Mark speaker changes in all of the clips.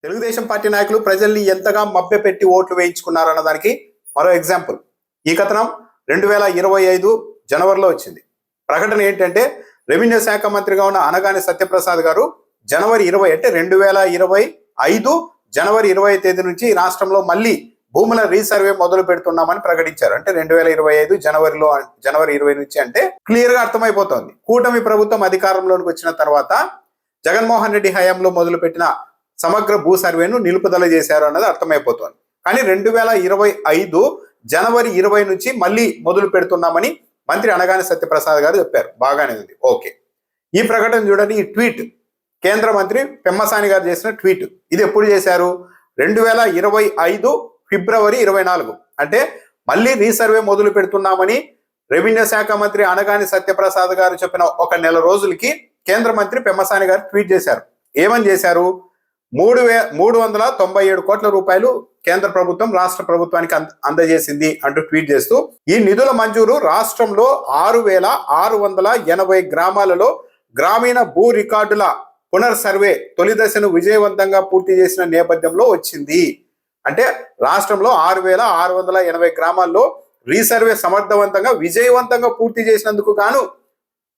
Speaker 1: Telugu Desam party నాయకులు ప్రజల్ని ఎంతగా మభ్యపెట్టి ఓట్లు వేయించుకున్నారు అన్న దానికి మరో ఎగ్జాంపుల్ ఈ కథనం 2025 జనవరిలో వచ్చింది. ప్రకటన ఏంటంటే రెవెన్యూ శాఖ మంత్రిగా ఉన్న అనగాని సత్యప్రసాద్ గారు జనవరి 20 అంటే 2025 జనవరి 20 తేదీ నుంచి రాష్ట్రంలో మళ్ళీ భూముల రీసర్వే మొదలు పెడుతున్నామని ప్రకటించారు. అంటే 2025 జనవరి 20 నుంచి అంటే క్లియర్ గా అర్థమైపోతోంది. కూటమి ప్రభుత్వం అధికారంలోకి వచ్చిన తర్వాత జగన్మోహన్ రెడ్డి హయాంలో మొదలుపెట్టిన సమగ్ర భూ సర్వేను నిలుపుదల చేశారు అన్నది అర్థమైపోతోంది. కానీ 2025 జనవరి 20 నుంచి మళ్ళీ మొదలు పెడుతున్నామని మంత్రి అనగాని సత్యప్రసాద్ గారు చెప్పారు. బాగానే ఉంది, ఓకే. ఈ ప్రకటన చూడండి, ఈ ట్వీట్ కేంద్ర మంత్రి పెమ్మసాని గారు చేసిన ట్వీట్. ఇది ఎప్పుడు చేశారు? 2025 ఫిబ్రవరి 24. అంటే మళ్ళీ రీసర్వే మొదలు పెడుతున్నామని రెవెన్యూ శాఖ మంత్రి అనగాని సత్యప్రసాద్ గారు చెప్పిన ఒక నెల రోజులకి కేంద్ర మంత్రి పెమ్మసాని గారు ట్వీట్ చేశారు. ఏమని చేశారు? 397 కోట్ల రూపాయలు కేంద్ర ప్రభుత్వం రాష్ట్ర ప్రభుత్వానికి అందజేసింది అంటూ ట్వీట్ చేస్తూ, ఈ నిధుల మంజూరు రాష్ట్రంలో 6,680 గ్రామాలలో గ్రామీణ భూ రికార్డుల పునర్ సర్వే తొలి దశను విజయవంతంగా పూర్తి చేసిన నేపథ్యంలో వచ్చింది. అంటే రాష్ట్రంలో 6,680 గ్రామాల్లో రీసర్వే సమర్థవంతంగా విజయవంతంగా పూర్తి చేసినందుకు గాను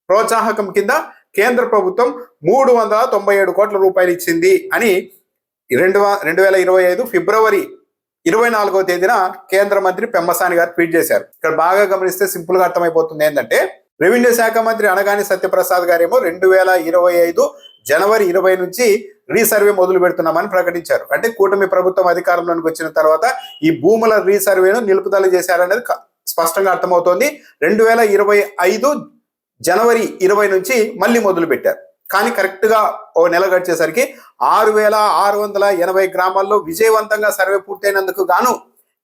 Speaker 1: ప్రోత్సాహకం కింద కేంద్ర ప్రభుత్వం 397 కోట్ల రూపాయలు ఇచ్చింది అని 2025 ఫిబ్రవరి 24వ తేదీన కేంద్ర మంత్రి పెమ్మసాని గారు ట్వీట్ చేశారు. ఇక్కడ బాగా గమనిస్తే సింపుల్ గా అర్థమైపోతుంది ఏంటంటే, రెవెన్యూ శాఖ మంత్రి అనగాని సత్యప్రసాద్ గారేమో 2025 జనవరి 20 నుంచి రీసర్వే మొదలు పెడుతున్నామని ప్రకటించారు. అంటే కూటమి ప్రభుత్వం అధికారంలోకి వచ్చిన తర్వాత ఈ భూముల రీసర్వేను నిలుపుదల చేశారనేది స్పష్టంగా అర్థమవుతోంది. 2025 జనవరి 20 నుంచి మళ్ళీ మొదలు పెట్టారు. కానీ కరెక్ట్ గా ఓ నెల గడిచేసరికి 6,680 గ్రామాల్లో విజయవంతంగా సర్వే పూర్తయినందుకు గాను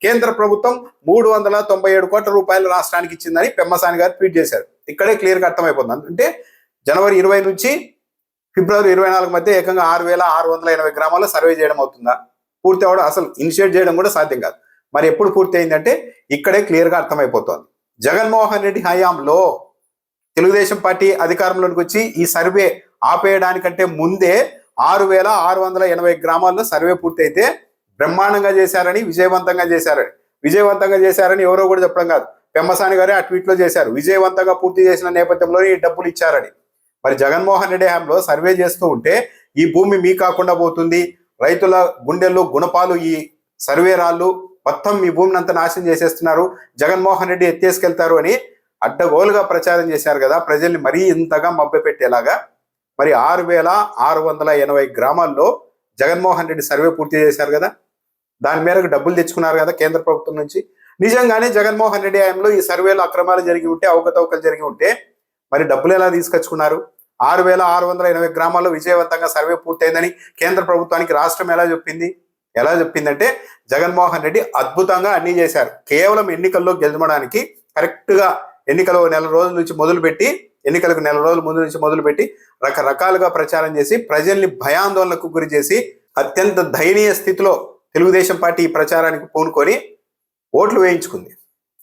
Speaker 1: కేంద్ర ప్రభుత్వం 397 కోట్ల రూపాయలు రాష్ట్రానికి ఇచ్చిందని పెమ్మసాని గారు ట్వీట్ చేశారు. ఇక్కడే క్లియర్ గా అర్థమైపోతుంది. అంటే జనవరి 20 నుంచి ఫిబ్రవరి 24 మధ్య ఏకంగా 6,680 గ్రామాల్లో సర్వే చేయడం అవుతుందా? పూర్తి అవడం, అసలు ఇనిషియేట్ చేయడం కూడా సాధ్యం కాదు. మరి ఎప్పుడు పూర్తి అయిందంటే ఇక్కడే క్లియర్ గా అర్థమైపోతుంది. జగన్మోహన్ రెడ్డి హయాంలో తెలుగుదేశం పార్టీ అధికారంలోకి వచ్చి ఈ సర్వే ఆపేయడానికంటే ముందే 6,680 గ్రామాల్లో సర్వే పూర్తయితే బ్రహ్మాండంగా చేశారని, విజయవంతంగా చేశారని ఎవరో కూడా చెప్పడం కాదు, పెమ్మసాని గారే ఆ ట్వీట్ లో చేశారు. విజయవంతంగా పూర్తి చేసిన నేపథ్యంలో ఈ డబ్బులు ఇచ్చారని. మరి జగన్మోహన్ రెడ్డి హయాంలో సర్వే చేస్తూ ఉంటే ఈ భూమి మీ కాకుండా పోతుంది, రైతుల గుండెల్లో గుణపాలు ఈ సర్వే రాళ్ళు, మొత్తం మీ భూమిని అంతా నాశనం చేసేస్తున్నారు, జగన్మోహన్ రెడ్డి ఎత్తేసుకెళ్తారు అని అడ్డగోలుగా ప్రచారం చేశారు కదా ప్రజల్ని మరీ ఇంతగా మభ్యపెట్టేలాగా. మరి 6,680 గ్రామాల్లో జగన్మోహన్ రెడ్డి సర్వే పూర్తి చేశారు కదా, దాని మేరకు డబ్బులు తెచ్చుకున్నారు కదా కేంద్ర ప్రభుత్వం నుంచి. నిజంగానే జగన్మోహన్ రెడ్డి హయాంలో ఈ సర్వేలో అక్రమాలు జరిగి ఉంటే, అవకతవకలు జరిగి ఉంటే మరి డబ్బులు ఎలా తీసుకొచ్చుకున్నారు? 6,680 గ్రామాల్లో విజయవంతంగా సర్వే పూర్తయిందని కేంద్ర ప్రభుత్వానికి రాష్ట్రం ఎలా చెప్పిందంటే జగన్మోహన్ రెడ్డి అద్భుతంగా అన్ని చేశారు. కేవలం ఎన్నికల్లో గెలవడానికి కరెక్ట్ గా ఎన్నికలకు నెల రోజుల ముందు నుంచి మొదలుపెట్టి రకరకాలుగా ప్రచారం చేసి ప్రజల్ని భయాందోళనకు గురి చేసి అత్యంత దయనీయ స్థితిలో తెలుగుదేశం పార్టీ ఈ ప్రచారానికి పూనుకొని ఓట్లు వేయించుకుంది.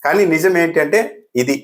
Speaker 1: కానీ నిజం ఏంటంటే ఇది